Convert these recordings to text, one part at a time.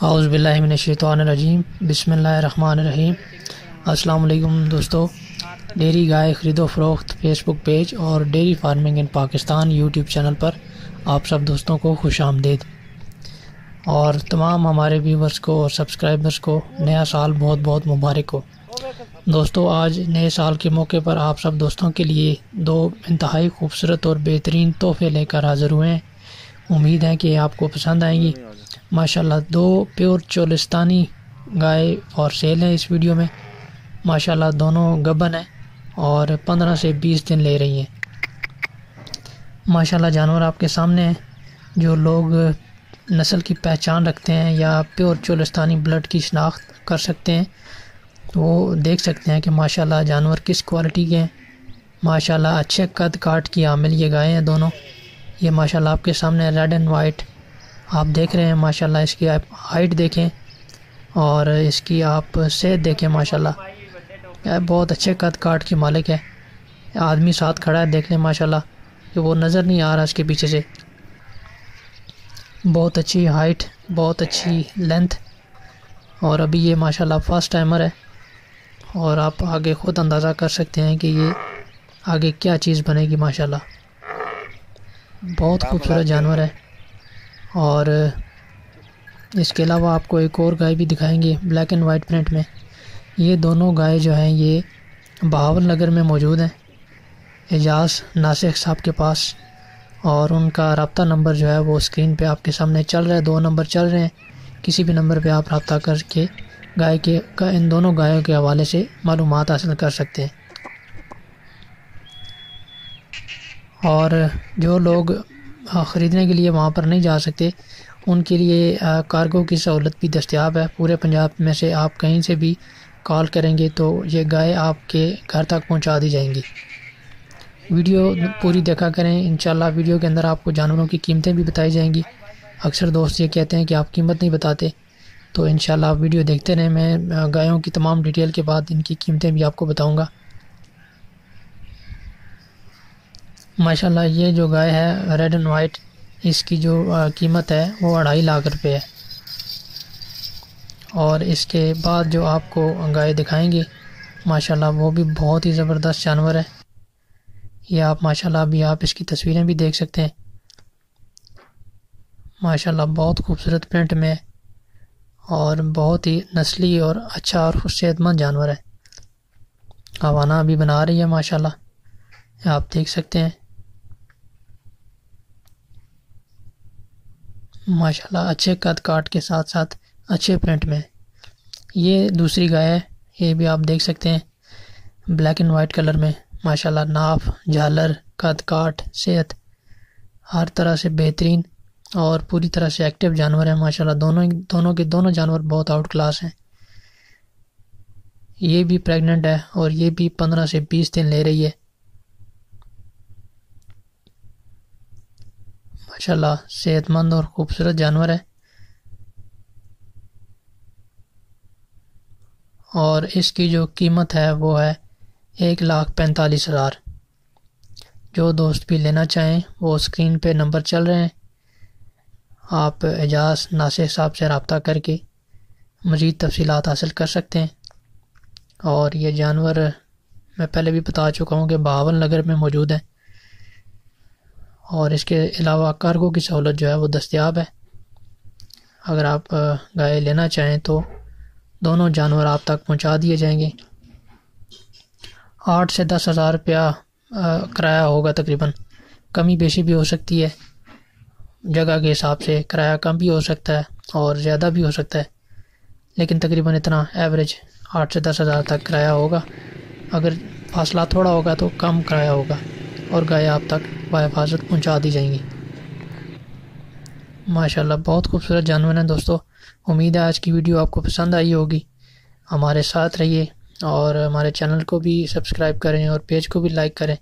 اعوذ باللہ من الشیطان الرجیم، بسم اللہ الرحمن الرحیم۔ السلام علیکم دوستو، ڈیری گائے خرید و فروخت فیس بک پیج اور ڈیری فارمنگ ان پاکستان یوٹیوب چینل پر آپ سب دوستوں کو خوش آمدید، اور تمام ہمارے ویورز کو اور سبسکرائبرز کو نیا سال بہت بہت مبارک ہو۔ دوستو، آج نئے سال کے موقع پر آپ سب دوستوں کے لیے دو انتہائی خوبصورت اور بہترین تحفے لے کر حاضر ہوئے ہیں۔ امید ہے کہ آپ کو پسند آئیں گی۔ ماشاءاللہ دو پیور چولستانی گائے فار سیل ہیں اس ویڈیو میں۔ ماشاءاللہ دونوں گبن ہیں اور 15 سے 20 دن لے رہی ہیں۔ ماشاءاللہ جانور آپ کے سامنے ہیں۔ جو لوگ نسل کی پہچان رکھتے ہیں یا پیور چولستانی بلڈ کی شناخت کر سکتے ہیں وہ دیکھ سکتے ہیں کہ ماشاءاللہ جانور کس کوالٹی کے ہیں۔ ماشاءاللہ اچھے قد کاٹ کی حامل یہ گائے ہیں دونوں۔ یہ ماشاءاللہ آپ کے سامنے ریڈ اینڈ وائٹ آپ دیکھ رہے ہیں۔ ماشاءاللہ اس کی آپ ہائٹ دیکھیں اور اس کی آپ صحت دیکھیں۔ ماشاءاللہ بہت اچھے قد کاٹ کی مالک ہے۔ آدمی ساتھ کھڑا ہے، دیکھ لیں ماشاءاللہ کہ وہ نظر نہیں آ رہا اس کے پیچھے سے۔ بہت اچھی ہائٹ، بہت اچھی لینتھ، اور ابھی یہ ماشاءاللہ فرسٹ ٹائمر ہے، اور آپ آگے خود اندازہ کر سکتے ہیں کہ یہ آگے کیا چیز بنے گی۔ ماشاءاللہ بہت خوبصورت جانور ہے۔ اور اس کے علاوہ آپ کو ایک اور گائے بھی دکھائیں گے بلیک اینڈ وائٹ پرنٹ میں۔ یہ دونوں گائے جو ہیں یہ بہاول نگر میں موجود ہیں، اعجاز ناسک صاحب کے پاس، اور ان کا رابطہ نمبر جو ہے وہ اسکرین پہ آپ کے سامنے چل رہا ہے۔ 2 نمبر چل رہے ہیں، کسی بھی نمبر پہ آپ رابطہ کر کے گائے کے ان دونوں گایوں کے حوالے سے معلومات حاصل کر سکتے ہیں۔ اور جو لوگ خریدنے کے لیے وہاں پر نہیں جا سکتے ان کے لیے کارگو کی سہولت بھی دستیاب ہے۔ پورے پنجاب میں سے آپ کہیں سے بھی کال کریں گے تو یہ گائے آپ کے گھر تک پہنچا دی جائیں گی۔ ویڈیو پوری دیکھا کریں، انشاءاللہ ویڈیو کے اندر آپ کو جانوروں کی قیمتیں بھی بتائی جائیں گی۔ اکثر دوست یہ کہتے ہیں کہ آپ قیمت نہیں بتاتے، تو انشاءاللہ آپ ویڈیو دیکھتے رہیں۔ میں گایوں کی تمام ڈیٹیل کے بعد ان کی قیمتیں بھی آپ کو بتاؤں گا۔ ماشاءاللہ یہ جو گائے ہے ریڈ اینڈ وائٹ، اس کی جو قیمت ہے وہ 2.5 لاکھ روپے ہے۔ اور اس کے بعد جو آپ کو گائے دکھائیں گے ماشاءاللہ وہ بھی بہت ہی زبردست جانور ہے۔ یہ آپ ماشاءاللہ ابھی آپ اس کی تصویریں بھی دیکھ سکتے ہیں۔ ماشاءاللہ بہت خوبصورت پرنٹ میں اور بہت ہی نسلی اور اچھا اور صحت مند جانور ہے۔ ہوانہ ابھی بنا رہی ہے ماشاءاللہ، آپ دیکھ سکتے ہیں۔ ماشاءاللہ اچھے قد کاٹ کے ساتھ ساتھ اچھے پرنٹ میں۔ یہ دوسری گائے ہے، یہ بھی آپ دیکھ سکتے ہیں بلیک اینڈ وائٹ کلر میں۔ ماشاءاللہ ناف، جھالر، قد کاٹ، صحت ہر طرح سے بہترین اور پوری طرح سے ایکٹیو جانور ہے۔ ماشاءاللہ دونوں جانور بہت آؤٹ کلاس ہیں۔ یہ بھی پریگننٹ ہے اور یہ بھی 15 سے 20 دن لے رہی ہے۔ ماشاءاللہ صحت مند اور خوبصورت جانور ہے، اور اس کی جو قیمت ہے وہ ہے 1,45,000۔ جو دوست بھی لینا چاہیں وہ اسکرین پہ نمبر چل رہے ہیں، آپ اعجاز ناسک صاحب سے رابطہ کر کے مزید تفصیلات حاصل کر سکتے ہیں۔ اور یہ جانور میں پہلے بھی بتا چکا ہوں کہ بہاول نگر میں موجود ہیں، اور اس کے علاوہ کارگو کی سہولت جو ہے وہ دستیاب ہے۔ اگر آپ گائے لینا چاہیں تو دونوں جانور آپ تک پہنچا دیے جائیں گے۔ 8 سے 10,000 روپیہ کرایہ ہوگا، تقریباً کمی بیشی بھی ہو سکتی ہے۔ جگہ کے حساب سے کرایہ کم بھی ہو سکتا ہے اور زیادہ بھی ہو سکتا ہے، لیکن تقریباً اتنا ایوریج 8 سے 10,000 تک کرایہ ہوگا۔ اگر فاصلہ تھوڑا ہوگا تو کم کرایہ ہوگا، اور گائے آپ تک بحفاظت پہنچا دی جائیں گی۔ ماشاءاللہ بہت خوبصورت جانور ہیں دوستو۔ امید ہے آج کی ویڈیو آپ کو پسند آئی ہوگی۔ ہمارے ساتھ رہیے اور ہمارے چینل کو بھی سبسکرائب کریں اور پیج کو بھی لائک کریں۔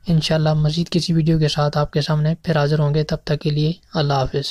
انشاءاللہ مزید کسی ویڈیو کے ساتھ آپ کے سامنے پھر حاضر ہوں گے، تب تک کے لیے اللہ حافظ۔